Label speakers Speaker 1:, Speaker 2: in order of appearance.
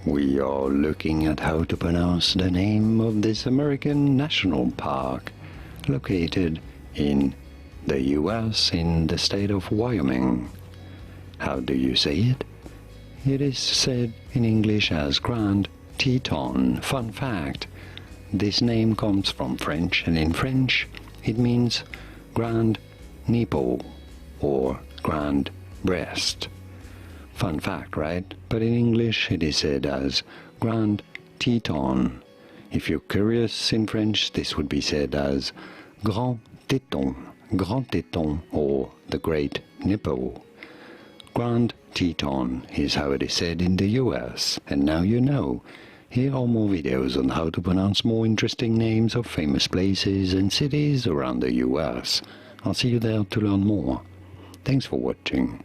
Speaker 1: we are looking at how to pronounce the name of this American national park located in the US in the state of Wyoming. How do you say it? It is said in English as Grand Teton. Fun fact, this name comes from French, and in French it means grand nipple or grand breast. Fun fact, right? But in English it is said as Grand Teton. If you're curious, in French this would be said as Grand Teton, or the Great Nipple. Grand Teton is how it is said in the US, and now you know. Here are more videos on how to pronounce more interesting names of famous places and cities around the US. I'll see you there to learn more. Thanks for watching.